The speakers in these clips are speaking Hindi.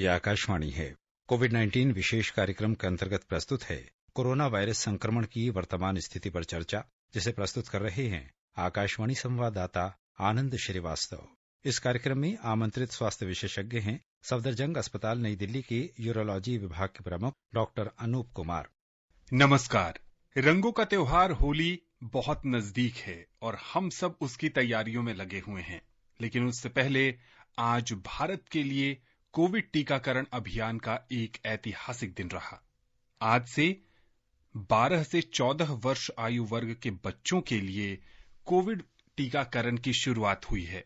ये आकाशवाणी है। कोविड-19 विशेष कार्यक्रम के अंतर्गत प्रस्तुत है कोरोना वायरस संक्रमण की वर्तमान स्थिति पर चर्चा, जिसे प्रस्तुत कर रहे हैं आकाशवाणी संवाददाता आनंद श्रीवास्तव। इस कार्यक्रम में आमंत्रित स्वास्थ्य विशेषज्ञ हैं सफदरजंग अस्पताल नई दिल्ली के यूरोलॉजी विभाग के प्रमुख डॉक्टर अनूप कुमार। नमस्कार। रंगों का त्योहार होली बहुत नजदीक है और हम सब उसकी तैयारियों में लगे हुए हैं, लेकिन उससे पहले आज भारत के लिए कोविड टीकाकरण अभियान का एक ऐतिहासिक दिन रहा। आज से 12 से 14 वर्ष आयु वर्ग के बच्चों के लिए कोविड टीकाकरण की शुरुआत हुई है।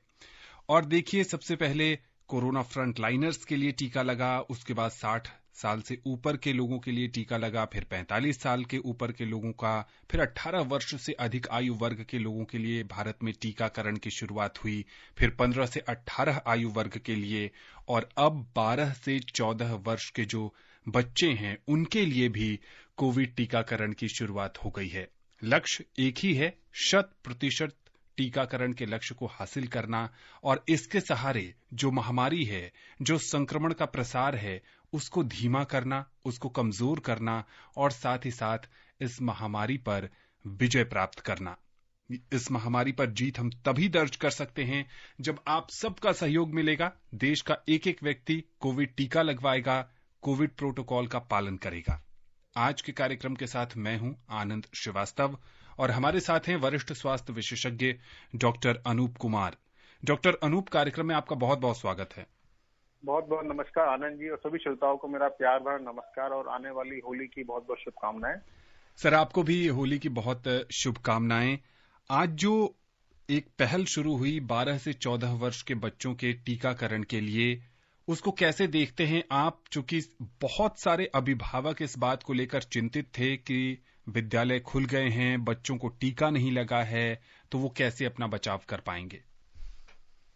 और देखिए, सबसे पहले कोरोना फ्रंटलाइनर्स के लिए टीका लगा, उसके बाद 60 साल से ऊपर के लोगों के लिए टीका लगा, फिर 45 साल के ऊपर के लोगों का, फिर 18 वर्ष से अधिक आयु वर्ग के लोगों के लिए भारत में टीकाकरण की शुरुआत हुई, फिर 15 से 18 आयु वर्ग के लिए, और अब 12 से 14 वर्ष के जो बच्चे हैं उनके लिए भी कोविड टीकाकरण की शुरुआत हो गई है। लक्ष्य एक ही है, 100% टीकाकरण के लक्ष्य को हासिल करना, और इसके सहारे जो महामारी है, जो संक्रमण का प्रसार है, उसको धीमा करना, उसको कमजोर करना, और साथ ही साथ इस महामारी पर विजय प्राप्त करना। इस महामारी पर जीत हम तभी दर्ज कर सकते हैं जब आप सबका सहयोग मिलेगा। देश का एक एक व्यक्ति कोविड टीका लगवाएगा, कोविड प्रोटोकॉल का पालन करेगा। आज के कार्यक्रम के साथ मैं हूं आनंद श्रीवास्तव और हमारे साथ हैं वरिष्ठ स्वास्थ्य विशेषज्ञ डॉक्टर अनूप कुमार। डॉक्टर अनूप, कार्यक्रम में आपका बहुत बहुत स्वागत है। बहुत बहुत नमस्कार आनंद जी, और सभी श्रोताओं को मेरा प्यार भरा नमस्कार और आने वाली होली की बहुत बहुत शुभकामनाएं। सर, आपको भी होली की बहुत शुभकामनाएं। आज जो एक पहल शुरू हुई 12 से 14 वर्ष के बच्चों के टीकाकरण के लिए, उसको कैसे देखते हैं आप? चूंकि बहुत सारे अभिभावक इस बात को लेकर चिंतित थे कि विद्यालय खुल गए हैं, बच्चों को टीका नहीं लगा है, तो वो कैसे अपना बचाव कर पाएंगे?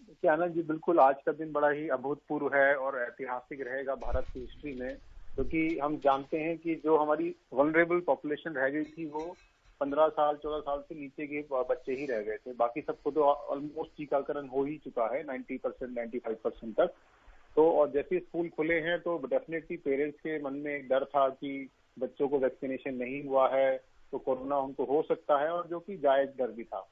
देखिए आनंद जी, बिल्कुल आज का दिन बड़ा ही अभूतपूर्व है और ऐतिहासिक रहेगा भारत की हिस्ट्री में, क्योंकि हम जानते हैं कि जो हमारी वल्नरेबल पॉपुलेशन रह गई थी वो 15 साल 14 साल से नीचे के बच्चे ही रह गए थे। बाकी सबको तो ऑलमोस्ट टीकाकरण हो ही चुका है 90% 95% तक। तो और जैसे स्कूल खुले हैं तो डेफिनेटली पेरेंट्स के मन में एक डर था कि बच्चों को वैक्सीनेशन नहीं हुआ है तो कोरोना उनको हो सकता है, और जो कि जायज डर भी था।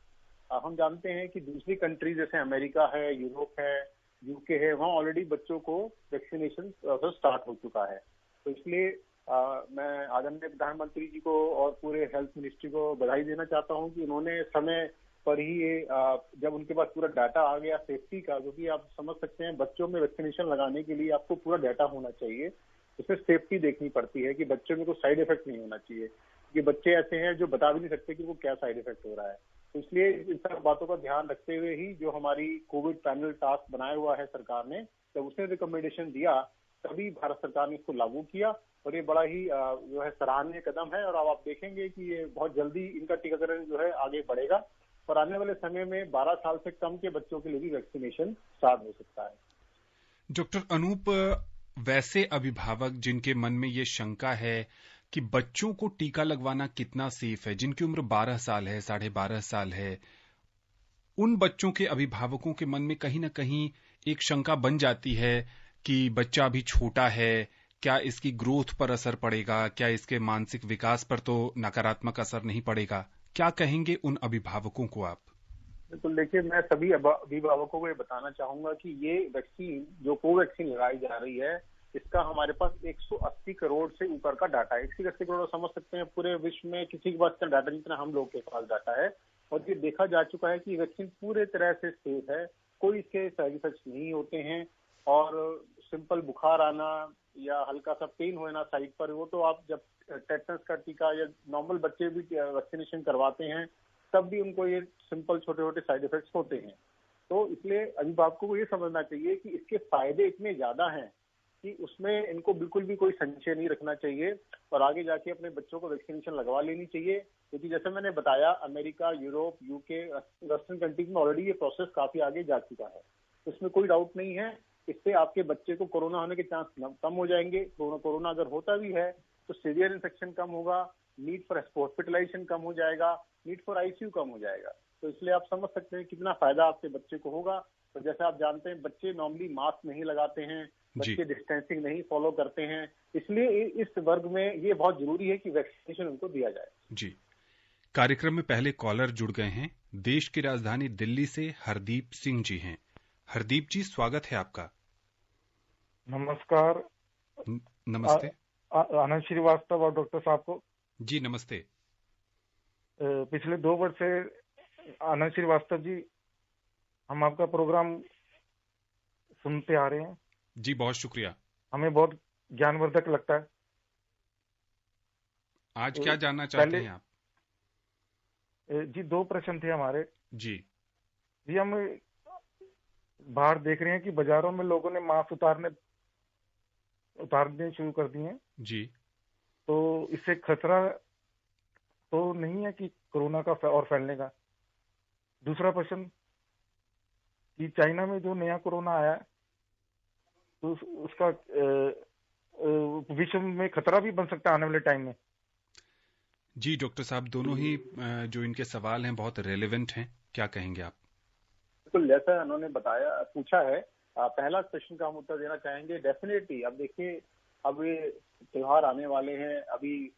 हम जानते हैं कि दूसरी कंट्री जैसे अमेरिका है, यूरोप है, यूके है, वहाँ ऑलरेडी बच्चों को वैक्सीनेशन स्टार्ट हो चुका है। तो इसलिए मैं आदरणीय प्रधानमंत्री जी को और पूरे हेल्थ मिनिस्ट्री को बधाई देना चाहता हूँ कि उन्होंने समय पर ही ये जब उनके पास पूरा डाटा आ गया सेफ्टी का, क्योंकि आप समझ सकते हैं बच्चों में वैक्सीनेशन लगाने के लिए आपको पूरा डाटा होना चाहिए। उसमें सेफ्टी देखनी पड़ती है कि बच्चों में कोई साइड इफेक्ट नहीं होना चाहिए, कि बच्चे ऐसे हैं जो बता भी नहीं सकते कि वो क्या साइड इफेक्ट हो रहा है। तो इसलिए इन सब बातों का ध्यान रखते हुए ही जो हमारी कोविड पैनल टास्क बनाया हुआ है सरकार ने, जब उसने रिकमेंडेशन दिया तभी भारत सरकार ने इसको लागू किया, और ये बड़ा ही जो है सराहनीय कदम है। और अब आप देखेंगे कि ये बहुत जल्दी इनका टीकाकरण जो है आगे बढ़ेगा और आने वाले समय में 12 साल से कम के बच्चों के लिए भी वैक्सीनेशन स्टार्ट हो सकता है। डॉक्टर अनूप, वैसे अभिभावक जिनके मन में ये शंका है कि बच्चों को टीका लगवाना कितना सेफ है, जिनकी उम्र 12 साल है, 12.5 साल है, उन बच्चों के अभिभावकों के मन में कहीं ना कहीं एक शंका बन जाती है कि बच्चा अभी छोटा है, क्या इसकी ग्रोथ पर असर पड़ेगा, क्या इसके मानसिक विकास पर तो नकारात्मक असर नहीं पड़ेगा? क्या कहेंगे उन अभिभावकों को आप? बिल्कुल, देखिए मैं सभी अभिभावकों को ये बताना चाहूंगा कि ये वैक्सीन जो कोवैक्सीन लगाई जा रही है, इसका हमारे पास 180 करोड़ से ऊपर का डाटा है। 180 करोड़ समझ सकते हैं पूरे विश्व में किसी के पास इतना डाटा जितना हम लोग के पास डाटा है, और ये देखा जा चुका है कि वैक्सीन पूरे तरह से सेफ है, कोई इसके साइड इफेक्ट्स नहीं होते हैं। और सिंपल बुखार आना या हल्का सा पेन होना साइड पर, वो तो आप जब टेटनस का टीका या नॉर्मल बच्चे भी वैक्सीनेशन करवाते हैं तब भी उनको ये सिंपल छोटे छोटे साइड इफेक्ट्स होते हैं। तो इसलिए अभिभावकों को ये समझना चाहिए कि इसके फायदे इतने ज्यादा हैं कि उसमें इनको बिल्कुल भी कोई संशय नहीं रखना चाहिए और आगे जाके अपने बच्चों को वैक्सीनेशन लगवा लेनी चाहिए। क्योंकि जैसे मैंने बताया, America, Europe, UK, western countries में ऑलरेडी ये प्रोसेस काफी आगे जा चुका है, इसमें कोई डाउट नहीं है। इससे आपके बच्चे को कोरोना होने के चांस कम हो जाएंगे। कोरोना अगर होता भी है तो सीवियर इन्फेक्शन कम होगा, नीड फॉर हॉस्पिटलाइजेशन कम हो जाएगा, नीड फॉर आईसीयू कम हो जाएगा। तो इसलिए आप समझ सकते हैं कितना फायदा आपके बच्चे को होगा। तो जैसे आप जानते हैं बच्चे नॉर्मली मास्क नहीं लगाते हैं, बच्चे डिस्टेंसिंग नहीं फॉलो करते हैं, इसलिए इस वर्ग में ये बहुत जरूरी है कि वैक्सीनेशन उनको दिया जाए। जी, कार्यक्रम में पहले कॉलर जुड़ गए हैं। देश की राजधानी दिल्ली से हरदीप सिंह जी हैं। हरदीप जी, स्वागत है आपका। नमस्कार। नमस्ते। आनंद श्रीवास्तव और डॉक्टर साहब को जी नमस्ते। पिछले 2 वर्ष से आनंद श्रीवास्तव जी हम आपका प्रोग्राम सुनते आ रहे हैं। जी बहुत शुक्रिया। हमें बहुत ज्ञानवर्धक लगता है। आज क्या जानना चाहते हैं आप? जी 2 प्रश्न थे हमारे। जी हम बाहर देख रहे हैं कि बाजारों में लोगों ने मास्क उतारने शुरू कर दिए हैं। जी, तो इससे खतरा तो नहीं है कि कोरोना का और फैलने का? दूसरा प्रश्न कि चाइना में जो नया कोरोना आया है तो उसका विश्व में खतरा भी बन सकता है आने वाले टाइम में। जी डॉक्टर साहब, दोनों ही जो इनके सवाल हैं बहुत रेलेवेंट हैं, क्या कहेंगे आप? बिल्कुल, जैसा उन्होंने पूछा है, पहला क्वेश्चन का हम उत्तर देना चाहेंगे। डेफिनेटली अब देखिए, अब ये त्योहार आने वाले हैं, अभी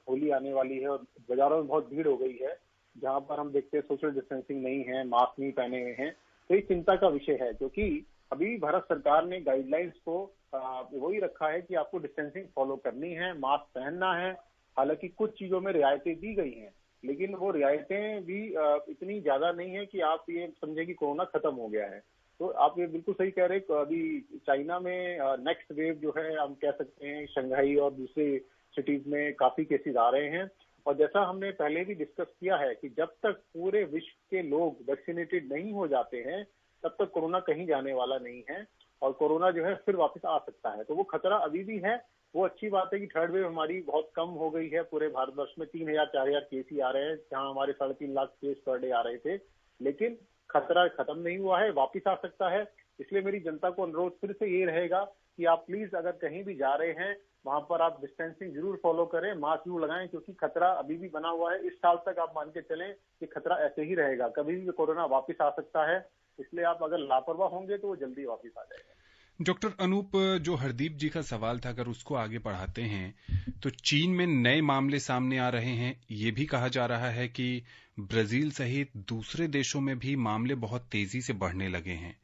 होली आने वाली है और बाजारों में बहुत भीड़ हो गई है, जहां पर हम देखते हैं सोशल डिस्टेंसिंग नहीं है, मास्क नहीं पहने हुए हैं। तो ये चिंता का विषय है, क्योंकि अभी भारत सरकार ने गाइडलाइंस को वही रखा है कि आपको डिस्टेंसिंग फॉलो करनी है, मास्क पहनना है। हालांकि कुछ चीजों में रियायतें दी गई हैं, लेकिन वो रियायतें भी इतनी ज्यादा नहीं है कि आप ये समझे कि कोरोना खत्म हो गया है। तो आप ये बिल्कुल सही कह रहे हैं। अभी चाइना में नेक्स्ट वेव जो है, हम कह सकते हैं शंघाई और दूसरे सिटीज में काफी केसेस आ रहे हैं। और जैसा हमने पहले भी डिस्कस किया है कि जब तक पूरे विश्व के लोग वैक्सीनेटेड नहीं हो जाते हैं, तब तक कोरोना कहीं जाने वाला नहीं है और कोरोना जो है फिर वापस आ सकता है। तो वो खतरा अभी भी है। वो अच्छी बात है कि थर्ड वेव हमारी बहुत कम हो गई है। पूरे भारतवर्ष में 3000-4000 केस ही आ रहे हैं, जहां हमारे 3.5 लाख केस पर डे आ रहे थे। लेकिन खतरा खत्म नहीं हुआ है, वापिस आ सकता है। इसलिए मेरी जनता को अनुरोध फिर से ये रहेगा कि आप प्लीज अगर कहीं भी जा रहे हैं, वहां पर आप डिस्टेंसिंग जरूर फॉलो करें, मास्क जरूर लगाएं, क्योंकि खतरा अभी भी बना हुआ है। इस साल तक आप मान के चलें कि खतरा ऐसे ही रहेगा, कभी भी कोरोना वापस आ सकता है। इसलिए आप अगर लापरवाह होंगे तो वो जल्दी वापस आ जाएगा। डॉक्टर अनूप, जो हरदीप जी का सवाल था, अगर उसको आगे बढ़ाते हैं तो चीन में नए मामले सामने आ रहे हैं। ये भी कहा जा रहा है कि ब्राजील सहित दूसरे देशों में भी मामले बहुत तेजी से बढ़ने लगे हैं।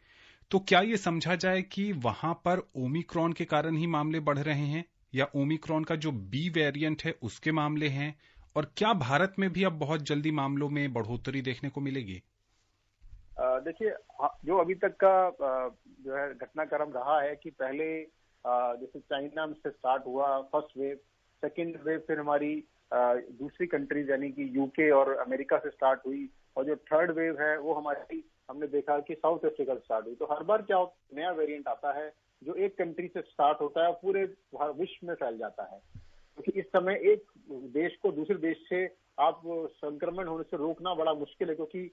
तो क्या ये समझा जाए कि वहां पर ओमिक्रॉन के कारण ही मामले बढ़ रहे हैं, या ओमिक्रॉन का जो बी वेरिएंट है उसके मामले हैं? और क्या भारत में भी अब बहुत जल्दी मामलों में बढ़ोतरी देखने को मिलेगी? देखिए, जो अभी तक का जो है घटनाक्रम रहा है कि पहले जैसे चाइना से स्टार्ट हुआ फर्स्ट वेव, सेकेंड वेव फिर हमारी दूसरी कंट्रीज यानी कि यूके और अमेरिका से स्टार्ट हुई, और जो थर्ड वेव है वो हमारी हमने देखा कि साउथ अफ्रीका से स्टार्ट हुई। तो हर बार क्या होता है, नया वेरिएंट आता है जो एक कंट्री से स्टार्ट होता है, पूरे विश्व में फैल जाता है। क्योंकि इस समय एक देश को दूसरे देश से आप संक्रमण होने से रोकना बड़ा मुश्किल है, क्योंकि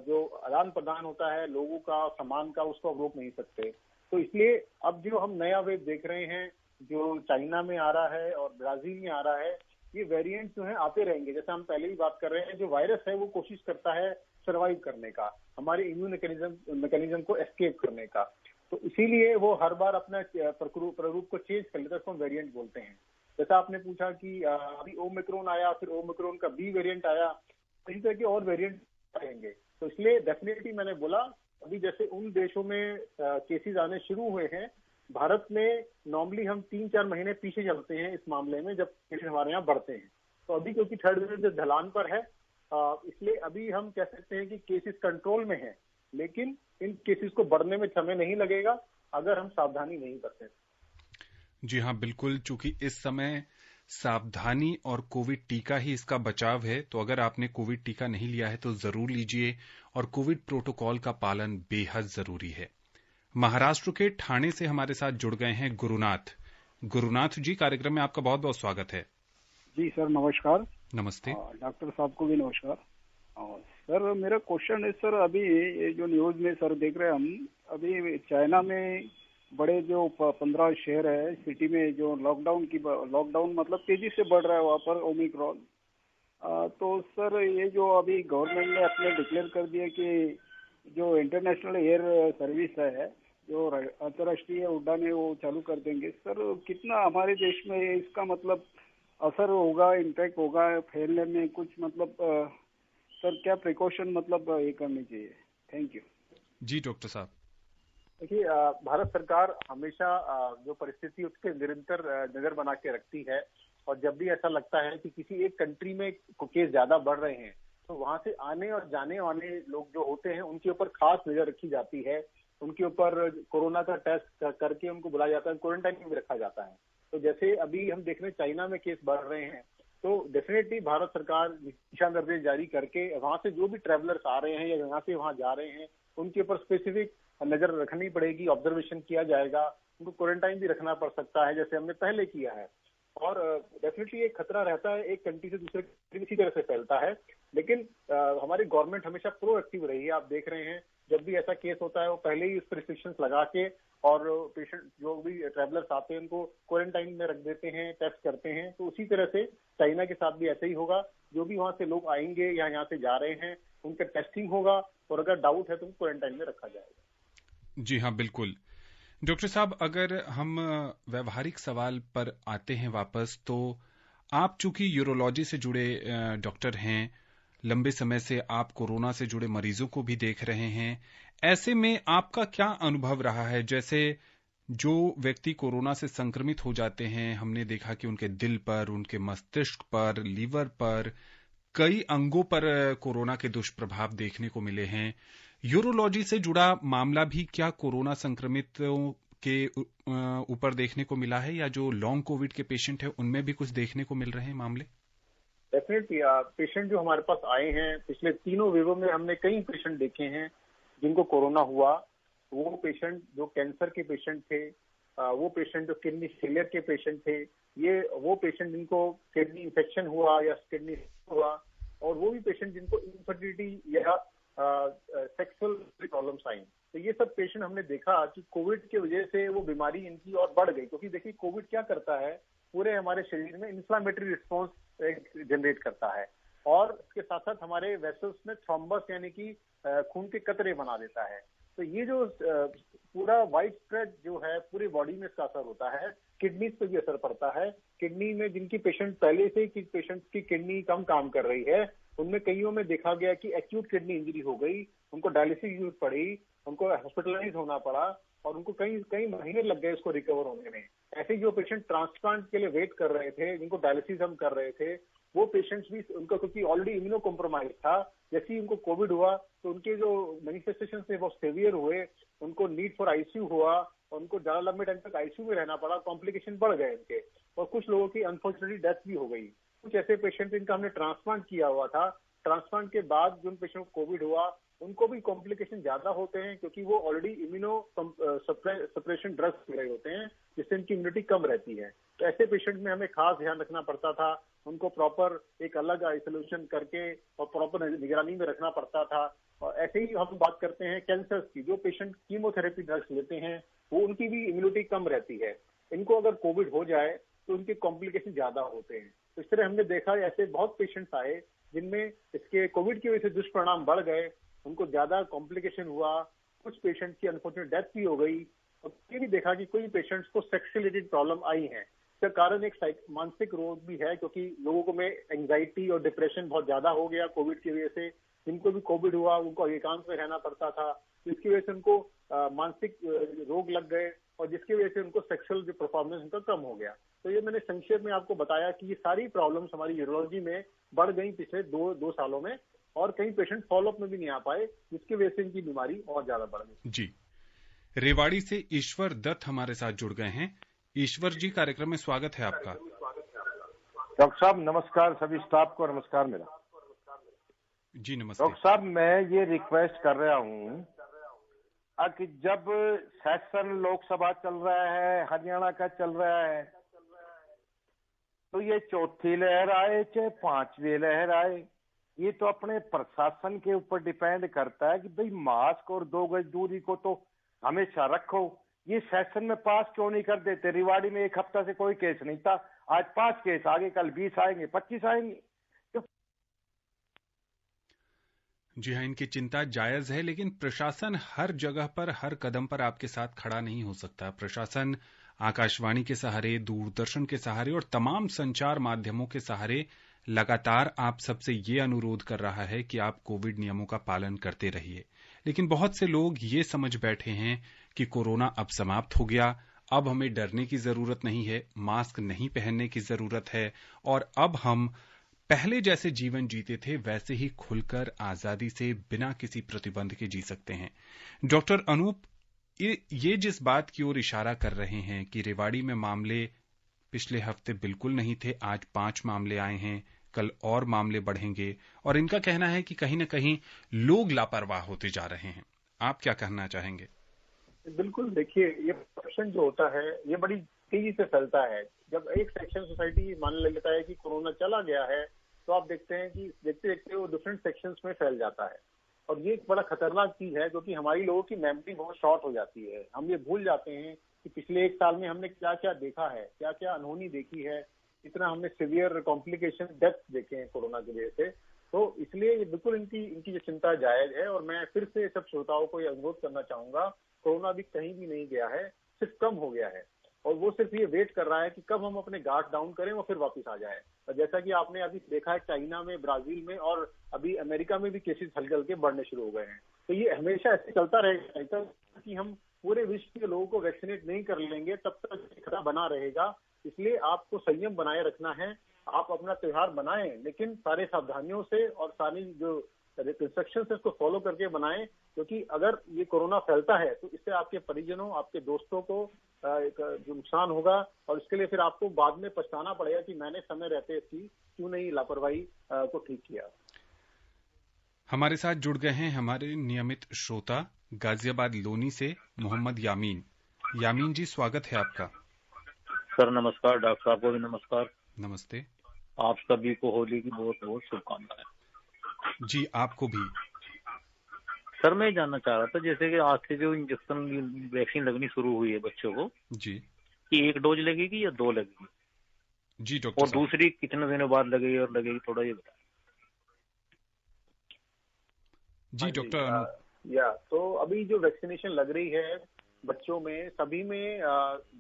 जो आदान प्रदान होता है लोगों का, सामान का, उसको आप रोक नहीं सकते। तो इसलिए अब जो हम नया वेव देख रहे हैं, जो चाइना में आ रहा है और ब्राजील में आ रहा है, ये वेरिएंट जो है आते रहेंगे। जैसे हम पहले ही बात कर रहे हैं, जो वायरस है वो कोशिश करता है सर्वाइव करने का, हमारे इम्यून मैकेनिज्म को एस्केप करने का। तो इसीलिए वो हर बार अपना प्ररूप को चेंज कर लेता है, उसको हम वेरिएंट बोलते हैं। जैसा आपने पूछा कि अभी ओमिक्रॉन आया, फिर ओमिक्रॉन का बी वेरिएंट आया, इसी तरह के और वेरिएंट आएंगे। तो इसलिए डेफिनेटली मैंने बोला, अभी जैसे उन देशों में केसेस आने शुरू हुए हैं, भारत में नॉर्मली हम 3-4 महीने पीछे चलते हैं इस मामले में, जब केसेस हमारे यहाँ बढ़ते हैं। तो अभी क्योंकि थर्ड वेव ढलान पर है, इसलिए अभी हम कह सकते हैं कि केसेस कंट्रोल में है, लेकिन इन केसेस को बढ़ने में समय नहीं लगेगा अगर हम सावधानी नहीं करते। जी हाँ, बिल्कुल। चूंकि इस समय सावधानी और कोविड टीका ही इसका बचाव है, तो अगर आपने कोविड टीका नहीं लिया है तो जरूर लीजिए, और कोविड प्रोटोकॉल का पालन बेहद जरूरी है। महाराष्ट्र के ठाणे से हमारे साथ जुड़ गए हैं गुरुनाथ जी। कार्यक्रम में आपका बहुत बहुत स्वागत है। जी सर, नमस्कार। नमस्ते। डॉक्टर साहब को भी नमस्कार। सर मेरा क्वेश्चन है सर, अभी ये जो न्यूज में सर देख रहे हैं हम, अभी चाइना में बड़े जो 15 शहर है, सिटी में जो लॉकडाउन मतलब तेजी से बढ़ रहा है वहाँ पर ओमिक्रॉन। तो सर ये जो अभी गवर्नमेंट ने अपने डिक्लेयर कर दिया कि जो इंटरनेशनल एयर सर्विस है, जो अंतर्राष्ट्रीय उड़ान है, वो चालू कर देंगे सर। कितना हमारे देश में इसका मतलब असर होगा, इम्पैक्ट होगा फैलने में कुछ मतलब सर क्या प्रिकॉशन मतलब ये करनी चाहिए? Thank you. जी डॉक्टर साहब। देखिए, भारत सरकार हमेशा जो परिस्थिति उसके निरंतर नजर बना के रखती है, और जब भी ऐसा लगता है कि किसी एक कंट्री में केस ज्यादा बढ़ रहे हैं तो वहां से आने और जाने वाले लोग जो होते हैं उनके ऊपर खास नजर रखी जाती है। उनके ऊपर कोरोना का टेस्ट करके उनको बुलाया जाता है, क्वारंटाइन में भी रखा जाता है। तो जैसे अभी हम देख रहे हैं चाइना में केस बढ़ रहे हैं, तो डेफिनेटली भारत सरकार दिशा निर्देश जारी करके वहां से जो भी ट्रेवलर्स आ रहे हैं या यहाँ से वहां जा रहे हैं उनके ऊपर स्पेसिफिक नजर रखनी पड़ेगी, ऑब्जर्वेशन किया जाएगा, उनको क्वारंटाइन भी रखना पड़ सकता है जैसे हमने पहले किया है। और डेफिनेटली एक खतरा रहता है, एक कंट्री से दूसरे कंट्री इसी तरह से फैलता है, लेकिन हमारी गवर्नमेंट हमेशा प्रोएक्टिव रही है। आप देख रहे हैं जब भी ऐसा केस होता है वो पहले ही उस पर रिस्ट्रिक्शंस लगा के और पेशेंट जो भी ट्रैवलर्स आते हैं उनको क्वारंटाइन में रख देते हैं, टेस्ट करते हैं। तो उसी तरह से चाइना के साथ भी ऐसा ही होगा, जो भी वहां से लोग आएंगे या यहाँ से जा रहे हैं उनका टेस्टिंग होगा और अगर डाउट है तो क्वारंटाइन में रखा जाएगा। जी हाँ, बिल्कुल। डॉक्टर साहब, अगर हम व्यवहारिक सवाल पर आते हैं वापस, तो आप चूंकि यूरोलॉजी से जुड़े डॉक्टर हैं, लंबे समय से आप कोरोना से जुड़े मरीजों को भी देख रहे हैं, ऐसे में आपका क्या अनुभव रहा है? जैसे जो व्यक्ति कोरोना से संक्रमित हो जाते हैं, हमने देखा कि उनके दिल पर, उनके मस्तिष्क पर, लीवर पर, कई अंगों पर कोरोना के दुष्प्रभाव देखने को मिले हैं। यूरोलॉजी से जुड़ा मामला भी क्या कोरोना संक्रमितों के ऊपर देखने को मिला है, या जो लॉन्ग कोविड के पेशेंट हैं उनमें भी कुछ देखने को मिल रहे हैं मामले? डेफिनेटली पेशेंट जो हमारे पास आए हैं पिछले तीनों वेवों में हमने कई पेशेंट देखे हैं जिनको कोरोना हुआ। वो पेशेंट जो कैंसर के पेशेंट थे, वो पेशेंट जो किडनी फेलियर के पेशेंट थे, ये वो पेशेंट जिनको किडनी इन्फेक्शन हुआ या किडनी हुआ, और वो भी पेशेंट जिनको इनफर्टिलिटी या सेक्सुअल प्रॉब्लम्स आई। तो ये सब पेशेंट हमने देखा कि कोविड की वजह से वो बीमारी इनकी और बढ़ गई, क्योंकि देखिए कोविड क्या करता है, पूरे हमारे शरीर में इन्फ्लामेटरी रिस्पॉन्स जनरेट करता है और इसके साथ साथ हमारे वेसल्स में थ्रोम्बस यानी कि खून के कतरे बना देता है। तो ये जो पूरा वाइड स्प्रेड जो है पूरी बॉडी में इसका असर होता है, किडनीज पे भी असर पड़ता है। किडनी में जिनकी पेशेंट पहले से ही पेशेंट्स की किडनी कम काम कर रही है, उनमें कईयों में देखा गया कि एक्यूट किडनी इंजरी हो गई, उनको डायलिसिस यूज पड़ी, उनको हॉस्पिटलाइज होना पड़ा और उनको कई महीने लग गए उसको रिकवर होने में। ऐसे जो पेशेंट ट्रांसप्लांट के लिए वेट कर रहे थे, जिनको डायलिसिस हम कर रहे थे, वो पेशेंट्स भी उनको क्योंकि ऑलरेडी इम्यूनो कॉम्प्रोमाइज था, जैसे ही उनको कोविड हुआ तो उनके जो मैनिफेस्टेशन थे वो सीवियर हुए, उनको नीड फॉर आईसीयू हुआ और उनको ज्यादा लंबे टाइम तक आईसीयू में रहना पड़ा, कॉम्प्लिकेशन बढ़ गए इनके और कुछ लोगों की अनफॉर्चुनेटली डेथ भी हो गई। कुछ ऐसे पेशेंट इनका हमने ट्रांसप्लांट किया हुआ था, ट्रांसप्लांट के बाद जिन पेशेंट को कोविड हुआ उनको भी कॉम्प्लिकेशन ज्यादा होते हैं क्योंकि वो ऑलरेडी इम्यूनो सप्रेशन ड्रग्स ले रहे होते हैं जिससे इनकी इम्यूनिटी कम रहती है। तो ऐसे पेशेंट में हमें खास ध्यान रखना पड़ता था, उनको प्रॉपर एक अलग आइसोलेशन करके और प्रॉपर निगरानी में रखना पड़ता था। और ऐसे ही हम बात करते हैं कैंसर की, जो पेशेंट कीमोथेरेपी ड्रग्स लेते हैं वो उनकी भी इम्यूनिटी कम रहती है, इनको अगर कोविड हो जाए तो उनके कॉम्प्लिकेशन ज्यादा होते हैं। तो इस तरह हमने देखा ऐसे बहुत पेशेंट्स आए जिनमें इसके कोविड की वजह से दुष्परिणाम बढ़ गए, उनको ज्यादा कॉम्प्लिकेशन हुआ, कुछ पेशेंट की अनफॉर्चुनेट डेथ भी हो गई। और ये भी देखा कि कोई पेशेंट्स को सेक्स रिलेटेड प्रॉब्लम आई है। इसका कारण एक मानसिक रोग भी है क्योंकि लोगों को में एंजाइटी और डिप्रेशन बहुत ज्यादा हो गया कोविड की वजह से। जिनको भी कोविड हुआ उनको एकांत में रहना पड़ता था, जिसकी वजह से उनको मानसिक रोग लग गए और जिसकी वजह से उनको सेक्सुअल जो परफॉर्मेंस उनका कम हो गया। तो ये मैंने संक्षेप में आपको बताया कि ये सारी प्रॉब्लम्स हमारी यूरोलॉजी में बढ़ गई पिछले दो सालों में और कई पेशेंट फॉलोअप में भी नहीं आ पाए, जिसकी वजह से इनकी बीमारी और ज्यादा बढ़ गई। जी, रेवाड़ी से ईश्वर दत्त हमारे साथ जुड़ गए हैं। ईश्वर जी, कार्यक्रम में स्वागत है आपका। डॉक्टर साहब नमस्कार, सभी स्टाफ को नमस्कार मेरा। जी नमस्ते। डॉक्टर साहब मैं ये रिक्वेस्ट कर रहा हूँ कि जब सेशन लोकसभा चल रहा है, हरियाणा का चल रहा है, तो ये चौथी लहर आए चाहे पांचवी लहर आए, ये तो अपने प्रशासन के ऊपर डिपेंड करता है कि भाई मास्क और 2 गज दूरी को तो हमेशा रखो। ये सेशन में पास क्यों नहीं कर देते? रेवाड़ी में एक हफ्ता से कोई केस नहीं था, आज 5 केस आगे, कल 20 आएंगे, 25 आएंगे। जी हाँ, इनकी चिंता जायज है, लेकिन प्रशासन हर जगह पर हर कदम पर आपके साथ खड़ा नहीं हो सकता। प्रशासन आकाशवाणी के सहारे, दूरदर्शन के सहारे और तमाम संचार माध्यमों के सहारे लगातार आप सबसे ये अनुरोध कर रहा है कि आप कोविड नियमों का पालन करते रहिए। लेकिन बहुत से लोग ये समझ बैठे हैं कि कोरोना अब समाप्त हो गया, अब हमें डरने की जरूरत नहीं है, मास्क नहीं पहनने की जरूरत है और अब हम पहले जैसे जीवन जीते थे वैसे ही खुलकर आजादी से बिना किसी प्रतिबंध के जी सकते हैं। डॉक्टर अनूप, ये जिस बात की ओर इशारा कर रहे हैं कि रेवाड़ी में मामले पिछले हफ्ते बिल्कुल नहीं थे, आज 5 मामले आए हैं, कल और मामले बढ़ेंगे और इनका कहना है कि कहीं न कहीं लोग लापरवाह होते जा रहे हैं। आप क्या कहना चाहेंगे? बिल्कुल, देखिए ये करप्शन जो होता है ये बड़ी तेजी से फैलता है। जब एक सेक्शन सोसाइटी मान लेता है कि कोरोना चला गया है, तो आप देखते हैं कि देखते देखते वो डिफरेंट सेक्शंस में फैल जाता है और ये एक बड़ा खतरनाक चीज है, क्योंकि हमारी लोगों की मेमोरी बहुत शॉर्ट हो जाती है। हम ये भूल जाते हैं कि पिछले 1 साल में हमने क्या क्या देखा है, क्या क्या अनहोनी देखी है, इतना हमने सिवियर कॉम्प्लिकेशन, डेथ देखे हैं कोरोना की वजह से। तो इसलिए ये बिल्कुल इनकी जो चिंता जायज है और मैं फिर से सब श्रोताओं को ये अनुरोध करना चाहूंगा, कोरोना भी कहीं भी नहीं गया है, सिर्फ कम हो गया है और वो सिर्फ ये वेट कर रहा है कि कब हम अपने गार्ड डाउन करें और फिर वापस आ जाए। और जैसा कि आपने अभी देखा है चाइना में, ब्राजील में और अभी अमेरिका में भी केसेस हल्के हल्के बढ़ने शुरू हो गए हैं। तो ये हमेशा ऐसे चलता रहेगा कि हम पूरे विश्व के लोगों को वैक्सीनेट नहीं कर लेंगे, तब तक खतरा बना रहेगा। इसलिए आपको संयम बनाए रखना है। आप अपना त्योहार बनाएं, लेकिन सारे सावधानियों से और सारी जो इंस्ट्रक्शन है उसको फॉलो करके बनाएं, क्योंकि अगर ये कोरोना फैलता है तो इससे आपके परिजनों, आपके दोस्तों को जो नुकसान होगा और इसके लिए फिर आपको बाद में पछताना पड़ेगा कि मैंने समय रहते इसकी क्यों नहीं लापरवाही को ठीक किया। हमारे साथ जुड़ गए हैं हमारे नियमित श्रोता गाजियाबाद लोनी से मोहम्मद यामीन। यामीन जी, स्वागत है आपका। सर नमस्कार। डॉक्टर साहब को भी नमस्कार। नमस्ते। आप सभी को होली की बहुत बहुत शुभकामनाएं। जी आपको भी। सर मैं जानना चाह रहा था, जैसे कि आज से जो इंजेक्शन वैक्सीन लगनी शुरू हुई है बच्चों को जी, कि 1 डोज लगेगी या 2 लगेगी? जी डॉक्टर और दूसरी कितने दिनों बाद लगेगी और लगेगी, थोड़ा ये बताएं। जी डॉक्टर अनूप। तो अभी जो वैक्सीनेशन लग रही है बच्चों में, सभी में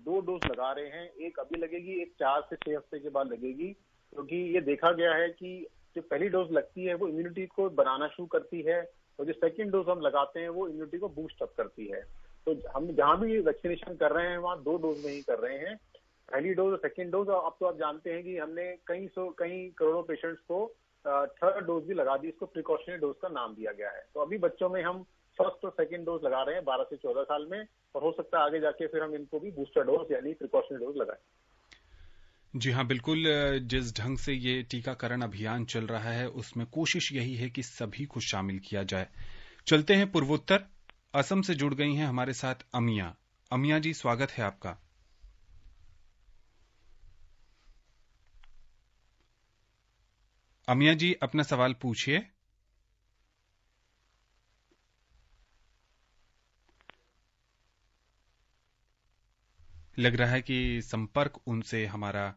2 डोज लगा रहे हैं। एक अभी लगेगी, एक 4 से 6 हफ्ते के बाद लगेगी, क्योंकि ये देखा गया है कि जो पहली डोज लगती है वो इम्यूनिटी को बनाना शुरू करती है और जो सेकंड डोज हम लगाते हैं वो इम्यूनिटी को बूस्ट अप करती है। तो हम जहां भी वैक्सीनेशन कर रहे हैं वहां 2 डोज में ही कर रहे हैं, पहली डोज और सेकंड डोज। अब तो आप जानते हैं कि हमने कई करोड़ों पेशेंट्स को 3rd डोज भी लगा दी, इसको प्रिकॉशनरी डोज का नाम दिया गया है। तो अभी बच्चों में हम 1st और 2nd डोज लगा रहे हैं 12 से 14 साल में, और हो सकता है आगे जाके फिर हम इनको भी बूस्टर डोज यानी प्रिकॉशनरी डोज लगाएं। जी हाँ, बिल्कुल। जिस ढंग से ये टीकाकरण अभियान चल रहा है उसमें कोशिश यही है कि सभी को शामिल किया जाए। चलते हैं पूर्वोत्तर। असम से जुड़ गई हैं हमारे साथ अमिया। अमिया जी, स्वागत है आपका। अमिया जी, अपना सवाल पूछिए। लग रहा है कि संपर्क उनसे हमारा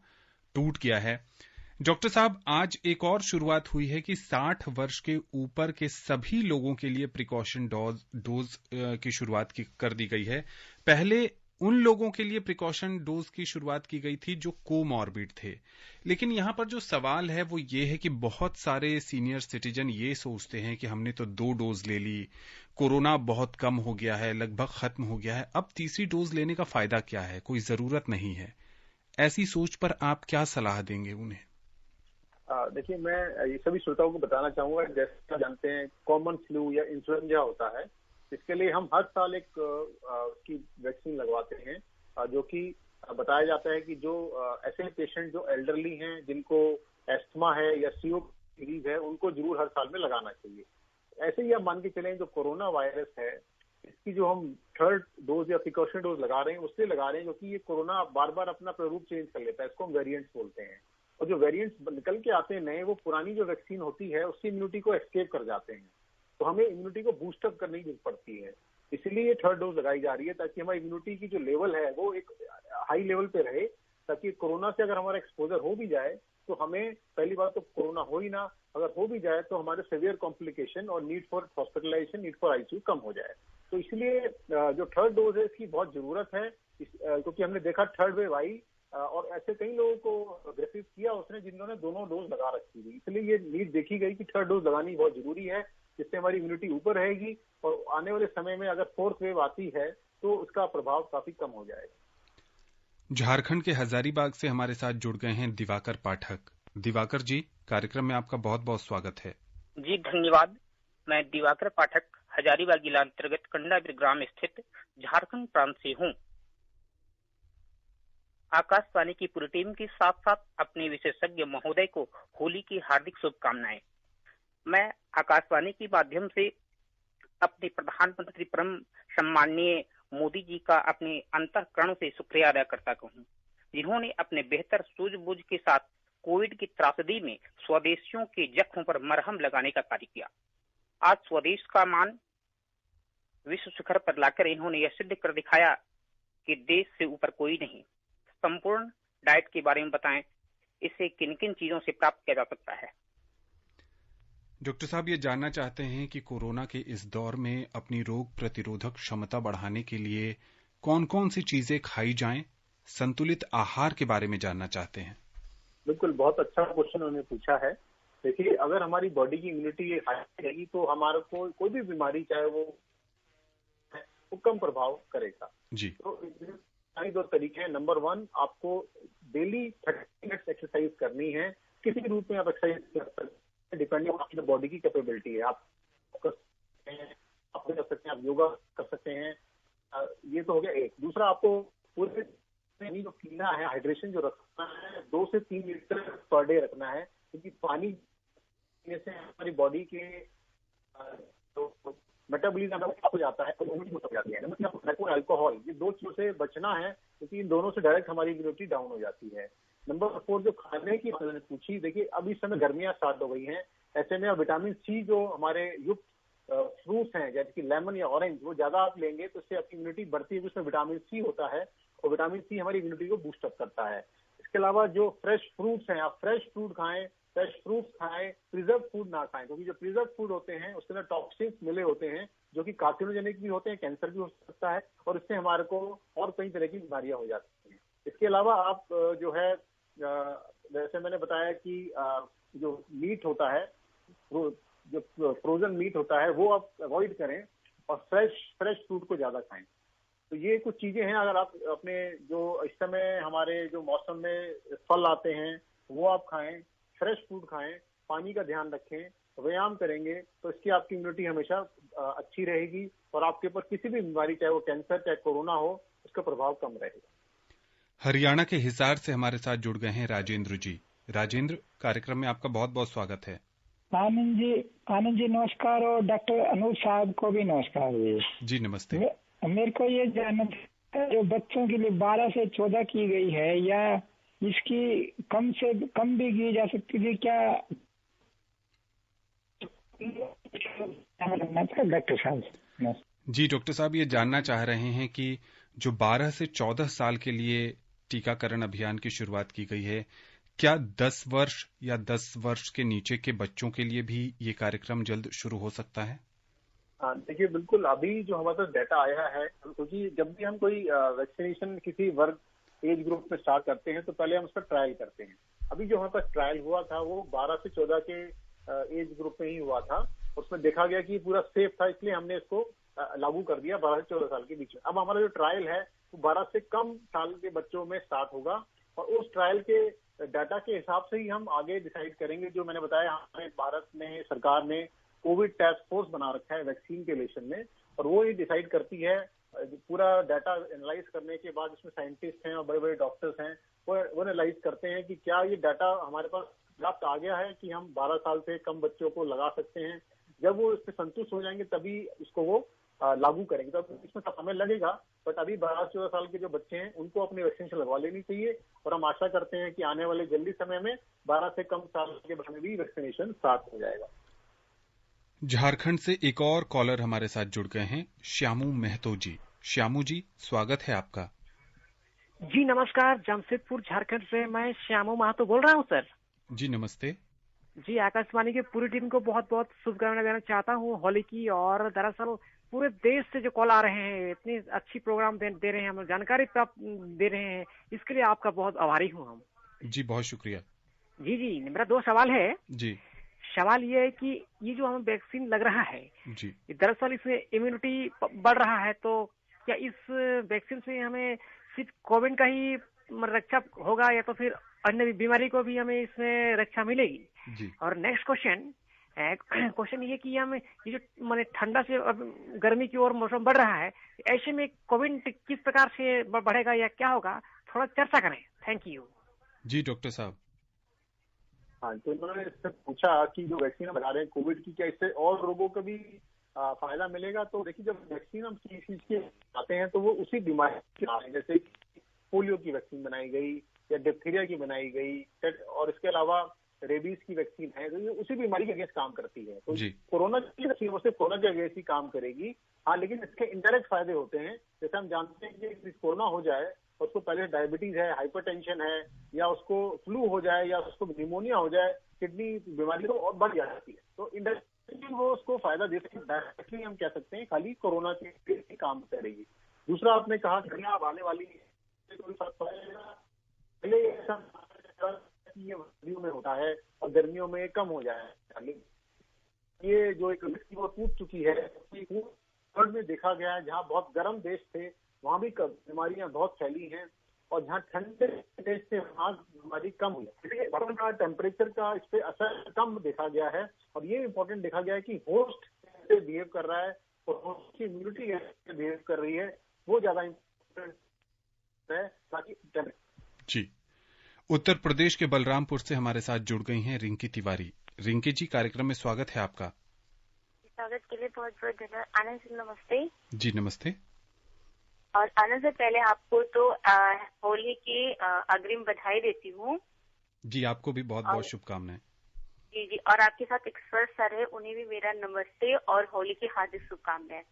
टूट गया है। डॉक्टर साहब, आज एक और शुरुआत हुई है कि 60 वर्ष के ऊपर के सभी लोगों के लिए प्रिकॉशन डोज की शुरुआत कर दी गई है। पहले उन लोगों के लिए प्रिकॉशन डोज की शुरुआत की गई थी जो कोमॉर्बिड थे, लेकिन यहां पर जो सवाल है वो ये है कि बहुत सारे सीनियर सिटीजन ये सोचते हैं कि हमने तो 2 डोज ले ली, कोरोना बहुत कम हो गया है, लगभग खत्म हो गया है, अब तीसरी डोज लेने का फायदा क्या है, कोई जरूरत नहीं है। ऐसी सोच पर आप क्या सलाह देंगे उन्हें? देखिए, मैं ये सभी श्रोताओं को बताना चाहूंगा, जैसे जानते हैं कॉमन फ्लू या इन्फ्लुएंजा होता है, इसके लिए हम हर साल एक की वैक्सीन लगवाते हैं, जो कि बताया जाता है कि जो ऐसे पेशेंट जो एल्डरली हैं, जिनको एस्थमा है या सीओपीडी है, उनको जरूर हर साल में लगाना चाहिए। ऐसे ही आप मान के चलें जो कोरोना वायरस है, इसकी जो हम 3rd डोज या प्रिकॉशन डोज लगा रहे हैं उससे लगा रहे हैं, क्योंकि ये कोरोना बार बार अपना प्रारूप चेंज कर लेता है, इसको हम वेरिएंट्स बोलते हैं। और जो वेरिएंट्स निकल के आते हैं नए, वो पुरानी जो वैक्सीन होती है उसकी इम्यूनिटी को एस्केप कर जाते हैं, तो हमें इम्यूनिटी को बूस्ट अप करने की जरूरत पड़ती है। इसीलिए ये 3rd डोज लगाई जा रही है, ताकि हमारी इम्यूनिटी की जो लेवल है वो एक हाई लेवल पे रहे, ताकि कोरोना से अगर हमारा एक्सपोजर हो भी जाए तो हमें पहली बात तो कोरोना हो ही ना, अगर हो भी जाए तो हमारे सीवियर कॉम्प्लिकेशन और need for hospitalization, need for ICU कम हो जाए। तो इसलिए जो थर्ड डोज है इसकी बहुत जरूरत है, क्योंकि हमने देखा थर्ड वेव आई और ऐसे कई लोगों को ग्रेसिव किया उसने जिन्होंने दोनों डोज लगा रखी थी। इसलिए ये नीड देखी गई कि थर्ड डोज लगानी बहुत जरूरी है, जिससे हमारी इम्यूनिटी ऊपर रहेगी और आने वाले समय में अगर फोर्थ वेव आती है तो उसका प्रभाव काफी कम हो जाएगा। झारखंड के हजारीबाग से हमारे साथ जुड़ गए हैं दिवाकर पाठक। दिवाकर जी, कार्यक्रम में आपका बहुत बहुत स्वागत है। जी धन्यवाद। मैं दिवाकर पाठक हजारीबाग जिला अंतर्गत कंडावीर ग्राम स्थित झारखंड प्रांत से हूँ। आकाशवाणी की पूरी टीम के साथ साथ अपने विशेषज्ञ महोदय को होली की हार्दिक शुभकामनाएं। मैं आकाशवाणी के माध्यम से अपने प्रधानमंत्री परम सम्माननीय मोदी जी का अपने अंतःकरण से शुक्रिया अदा करता हूँ, जिन्होंने अपने बेहतर सूझबूझ के साथ कोविड की त्रासदी में स्वदेशियों के जख्म पर मरहम लगाने का कार्य किया। आज स्वदेश का मान विश्व शिखर पर लाकर इन्होंने यह सिद्ध कर दिखाया कि देश से ऊपर कोई नहीं। संपूर्ण डाइट के बारे में बताएं, इसे किन किन चीजों से प्राप्त किया जा सकता है। डॉक्टर साहब ये जानना चाहते हैं कि कोरोना के इस दौर में अपनी रोग प्रतिरोधक क्षमता बढ़ाने के लिए कौन कौन सी चीजें खाई जाएं, संतुलित आहार के बारे में जानना चाहते हैं। बिल्कुल, बहुत अच्छा क्वेश्चन उन्होंने पूछा है। देखिए, अगर हमारी बॉडी की इम्यूनिटी हाई रहेगी तो हमारे को कोई भी बीमारी चाहे वो कम प्रभाव करेगा जी। तो दो तरीके हैं। नंबर 1, आपको डेली 30 मिनट्स एक्सरसाइज करनी है। किसी भी रूप में आप एक्सरसाइज कर सकते हैं, डिपेंडिंग आपकी बॉडी की कैपेबिलिटी है। आप कर सकते हैं, आप कर सकते हैं, आप योगा कर सकते हैं। ये तो हो गया एक। दूसरा, आपको पूरे जो पीना है, हाइड्रेशन जो रखना है, 2 से 3 लीटर पर डे रखना है, क्योंकि पानी पीने से हमारी बॉडी के मेटाबॉलिज्म हो जाता है तो इम्यूनिटी हो जाती है। मतलब अल्कोहल, ये 2 चीजों से बचना है, क्योंकि इन दोनों से डायरेक्ट हमारी इम्यूनिटी डाउन हो जाती है। नंबर 4, जो खाने की मैंने पूछी, देखिए अब इस समय गर्मियां स्टार्ट हो गई हैं, ऐसे में विटामिन सी जो हमारे युक्त फ्रूट्स हैं जैसे कि लेमन या ऑरेंज, वो ज्यादा आप लेंगे तो इससे आपकी इम्यूनिटी बढ़ती है, उसमें विटामिन सी होता है और विटामिन सी हमारी इम्यूनिटी को बूस्ट अप करता है। इसके अलावा जो फ्रेश फ्रूट्स हैं, आप फ्रेश फ्रूट खाएं, फ्रेश फ्रूट्स खाएं, प्रिजर्व फूड ना खाएं, क्योंकि जो प्रिजर्व फूड होते हैं उसके अंदर टॉक्सिन्स मिले होते हैं जो कि कार्सिनोजेनिक भी होते हैं, कैंसर भी हो सकता है और इससे हमारे को और कई तरह की बीमारियां हो जाती हैं। इसके अलावा आप जो है जैसे मैंने बताया कि जो मीट होता है, जो फ्रोजन मीट होता है, वो आप अवॉइड करें और फ्रेश फ्रूट को ज्यादा खाएं। तो ये कुछ चीजें हैं। अगर आप अपने जो इस समय हमारे जो मौसम में फल आते हैं वो आप खाएं, फ्रेश फूड खाएं, पानी का ध्यान रखें, व्यायाम करेंगे तो इसकी आपकी इम्यूनिटी हमेशा अच्छी रहेगी और आपके ऊपर किसी भी बीमारी, चाहे वो कैंसर चाहे कोरोना हो, उसका प्रभाव कम रहेगा। हरियाणा के हिसार से हमारे साथ जुड़ गए हैं राजेंद्र जी। राजेंद्र, कार्यक्रम में आपका बहुत बहुत स्वागत है। आनंद जी नमस्कार और डॉक्टर अनूप साहब को भी नमस्कार जी। नमस्ते। मेरे को ये जानना था, जो बच्चों के लिए 12 से 14 की गई है या इसकी कम से कम भी की जा सकती थी क्या? डॉक्टर साहब जी, डॉक्टर साहब ये जानना चाह रहे हैं कि जो 12 से 14 साल के लिए टीकाकरण अभियान की शुरुआत की गई है, क्या 10 वर्ष या 10 वर्ष के नीचे के बच्चों के लिए भी ये कार्यक्रम जल्द शुरू हो सकता है? देखिए, बिल्कुल अभी जो हमारे पास डाटा आया है, क्योंकि जब भी हम कोई वैक्सीनेशन किसी वर्ग एज ग्रुप में स्टार्ट करते हैं तो पहले हम उसका ट्रायल करते हैं। अभी जो हमारे पास ट्रायल हुआ था वो 12 से 14 के एज ग्रुप में ही हुआ था। उसमें देखा गया कि पूरा सेफ था, इसलिए हमने इसको लागू कर दिया 12 से 14 साल के बीच में। अब हमारा जो ट्रायल है वो 12 से कम साल के बच्चों में स्टार्ट होगा और उस ट्रायल के डाटा के हिसाब से ही हम आगे डिसाइड करेंगे। जो मैंने बताया, हमारे भारत में सरकार ने कोविड टास्क फोर्स बना रखा है वैक्सीन के रिलेशन में, और वो ही डिसाइड करती है। पूरा डाटा एनालाइज करने के बाद उसमें साइंटिस्ट हैं और बड़े बड़े डॉक्टर्स हैं, वो एनालाइज करते हैं कि क्या ये डाटा हमारे पास प्राप्त आ गया है कि हम 12 साल से कम बच्चों को लगा सकते हैं। जब वो इससे संतुष्ट हो जाएंगे तभी इसको वो लागू करेंगे। तो इसमें समय लगेगा, बट अभी 12 से 14 साल के जो बच्चे हैं उनको अपनी वैक्सीनेशन लगवा लेनी चाहिए और हम आशा करते हैं कि आने वाले जल्दी समय में 12 से कम साल के बच्चों में भी वैक्सीनेशन स्टार्ट हो जाएगा। झारखंड से एक और कॉलर हमारे साथ जुड़ गए हैं, श्यामू महतो जी। श्यामू जी, स्वागत है आपका। जी नमस्कार, जमशेदपुर झारखंड से मैं श्यामू महतो बोल रहा हूँ सर। जी नमस्ते। जी, आकाशवाणी की पूरी टीम को बहुत बहुत शुभकामनाएं देना चाहता हूँ होली की। और दरअसल पूरे देश से जो कॉल आ रहे हैं, इतनी अच्छी प्रोग्राम दे रहे हैं, हमें जानकारी प्राप्त दे रहे हैं, इसके लिए आपका बहुत आभारी हूँ हम। जी, बहुत शुक्रिया। जी, मेरा 2 सवाल है। जी। सवाल ये है कि ये जो हमें वैक्सीन लग रहा है जी, दरअसल इससे इम्यूनिटी बढ़ रहा है, तो क्या इस वैक्सीन से हमें सिर्फ कोविड का ही रक्षा होगा या तो फिर अन्य बीमारी को भी हमें इसमें रक्षा मिलेगी? जी। और नेक्स्ट क्वेश्चन ये कि हम ये जो माने ठंडा से अब गर्मी की ओर मौसम बढ़ रहा है, ऐसे में कोविड किस प्रकार से बढ़ेगा या क्या होगा, थोड़ा चर्चा करें। Thank you. जी डॉक्टर साहब। हाँ, तो उन्होंने इससे पूछा कि जो वैक्सीन बना रहे हैं कोविड की, क्या इससे और रोगों को भी फायदा मिलेगा? तो देखिए, जब वैक्सीन हम किसी चीज के आते हैं तो वो उसी बीमारी के आते हैं, जैसे पोलियो की वैक्सीन बनाई गई या डिप्थीरिया की बनाई गई, और इसके अलावा रेबीज की वैक्सीन है, तो ये उसी बीमारी के अगेंस्ट काम करती है। तो कोरोना की वैक्सीन वो सिर्फ कोरोना के अगेंस्ट ही काम करेगी। हाँ, लेकिन इसके इनडायरेक्ट फायदे होते हैं। जैसे हम जानते हैं कि कोरोना हो जाए, उसको पहले डायबिटीज है, हाइपरटेंशन है, या उसको फ्लू हो जाए, या उसको निमोनिया हो जाए, किडनी बीमारी तो और बढ़ जाती है। तो इंडायरेक्टली वो उसको फायदा दे सकते हैं, डायरेक्टली हम कह सकते हैं खाली कोरोना के काम करेगी। दूसरा, आपने कहा कि अब आने वाली कोई फर्क पड़ेगा, पहले ऐसा ये सर्दियों में होता है और गर्मियों में कम हो जाए। ये जो एक लिस्ट वो टूट चुकी है, वर्ल्ड में देखा गया है, जहाँ बहुत गर्म देश थे वहाँ भी बीमारियां बहुत फैली हैं, और जहाँ ठंडे देश से वहाँ बीमारी कम हुई है। टेम्परेचर का इस पे असर कम देखा गया है, और ये इम्पोर्टेंट देखा गया है कि होस्ट कैसे बिहेव कर रहा है और होस्ट की इम्यूनिटी कैसे बिहेव कर रही है, वो ज्यादा इम्पोर्टेंट है। ताकि जी, उत्तर प्रदेश के बलरामपुर से हमारे साथ जुड़ गई हैं रिंकी तिवारी। रिंकी जी, कार्यक्रम में स्वागत है आपका। स्वागत के लिए बहुत बहुत धन्यवाद। आनंद जी नमस्ते। जी नमस्ते। और आनंद से पहले आपको तो होली की अग्रिम बधाई देती हूँ। जी, आपको भी बहुत बहुत शुभकामनाएं। जी जी, और आपके साथ एक्सपर्ट सर है, उन्हें भी मेरा नमस्ते और होली की हार्दिक शुभकामनाएं।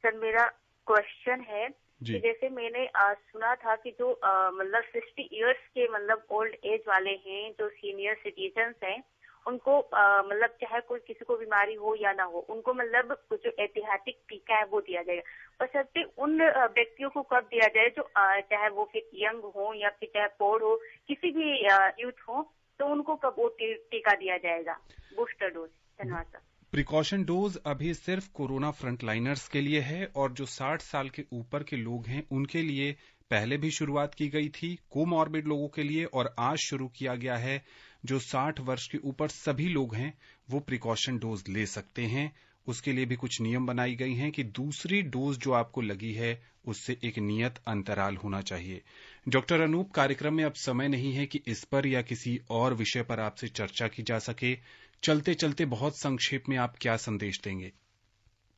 सर, मेरा क्वेश्चन है कि जैसे मैंने सुना था कि जो मतलब 60 इयर्स के मतलब ओल्ड एज वाले हैं, जो सीनियर सिटीजन्स हैं, उनको मतलब चाहे कोई किसी को बीमारी हो या ना हो, उनको मतलब जो ऐतिहासिक टीका है वो दिया जाएगा। और सबसे उन व्यक्तियों को कब दिया जाए जो चाहे वो फिर यंग हो या फिर चाहे पोर्ड हो, किसी भी यूथ हो, तो उनको कब वो टीका दिया जाएगा, बूस्टर डोज? धन्यवाद सर। प्रिकॉशन डोज अभी सिर्फ कोरोना फ्रंटलाइनर्स के लिए है, और जो 60 साल के ऊपर के लोग हैं उनके लिए पहले भी शुरुआत की गई थी, कोमॉर्बिड लोगों के लिए, और आज शुरू किया गया है। जो 60 वर्ष के ऊपर सभी लोग हैं वो प्रिकॉशन डोज ले सकते हैं। उसके लिए भी कुछ नियम बनाई गई हैं कि दूसरी डोज जो आपको लगी है उससे एक नियत अंतराल होना चाहिए। डॉक्टर अनूप, कार्यक्रम में अब समय नहीं है कि इस पर या किसी और विषय पर आपसे चर्चा की जा सके। चलते चलते बहुत संक्षेप में आप क्या संदेश देंगे?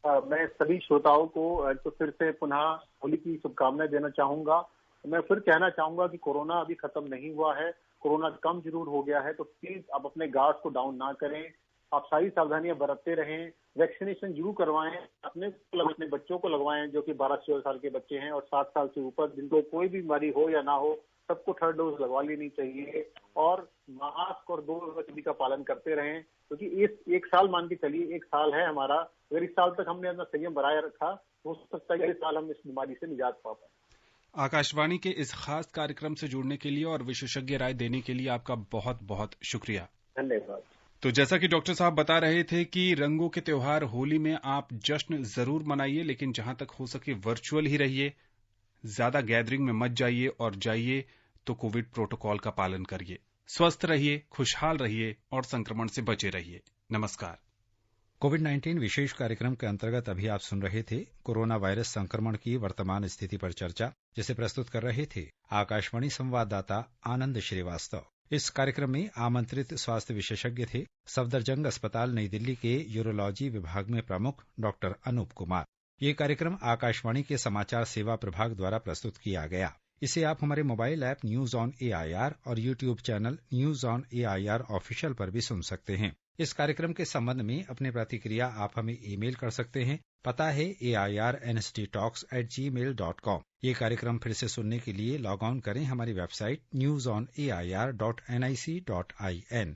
मैं सभी श्रोताओं को तो फिर से पुनः होली की शुभकामनाएं देना चाहूंगा। मैं फिर कहना चाहूंगा कि कोरोना अभी खत्म नहीं हुआ है, कोरोना कम जरूर हो गया है, तो प्लीज आप अपने गार्ड को डाउन ना करें, आप सारी सावधानियां बरतते रहें, वैक्सीनेशन जरूर करवाएं, अपने बच्चों को लगवाएं जो कि 12 से 14 साल के बच्चे हैं, और 7 साल से ऊपर जिनको कोई भी बीमारी हो या ना हो, सबको 3rd डोज लगवा लेनी चाहिए। और मास्क और 2 गज का पालन करते रहें, क्योंकि इस 1 साल मान के चलिए, 1 साल है हमारा, अगर इस साल तक हमने अपना संयम बनाए रखा तो हो सकता है इस साल हम इस बीमारी से निजात पा पाए। आकाशवाणी के इस खास कार्यक्रम से जुड़ने के लिए और विशेषज्ञ राय देने के लिए आपका बहुत बहुत शुक्रिया। धन्यवाद। तो जैसा कि डॉक्टर साहब बता रहे थे कि रंगों के त्योहार होली में आप जश्न जरूर मनाइए, लेकिन जहां तक हो सके वर्चुअल ही रहिए, ज्यादा गैदरिंग में मत जाइए, और जाइए तो कोविड प्रोटोकॉल का पालन करिए। स्वस्थ रहिए, खुशहाल रहिए और संक्रमण से बचे रहिए। नमस्कार। कोविड-19 विशेष कार्यक्रम के अंतर्गत अभी आप सुन रहे थे कोरोना वायरस संक्रमण की वर्तमान स्थिति पर चर्चा, जिसे प्रस्तुत कर रहे थे आकाशवाणी संवाददाता आनंद श्रीवास्तव। इस कार्यक्रम में आमंत्रित स्वास्थ्य विशेषज्ञ थे सफदरजंग अस्पताल नई दिल्ली के यूरोलॉजी विभाग में प्रमुख डॉक्टर अनूप कुमार। ये कार्यक्रम आकाशवाणी के समाचार सेवा प्रभाग द्वारा प्रस्तुत किया गया। इसे आप हमारे mobile app news on AIR और YouTube channel news on AIR official पर भी सुन सकते हैं। इस कार्यक्रम के संबंध में अपनी प्रतिक्रिया आप हमें ईमेल कर सकते हैं। पता है airnsttalks@gmail.com। ये कार्यक्रम फिर से सुनने के लिए लॉग ऑन करें हमारी वेबसाइट newsonair.nic.in।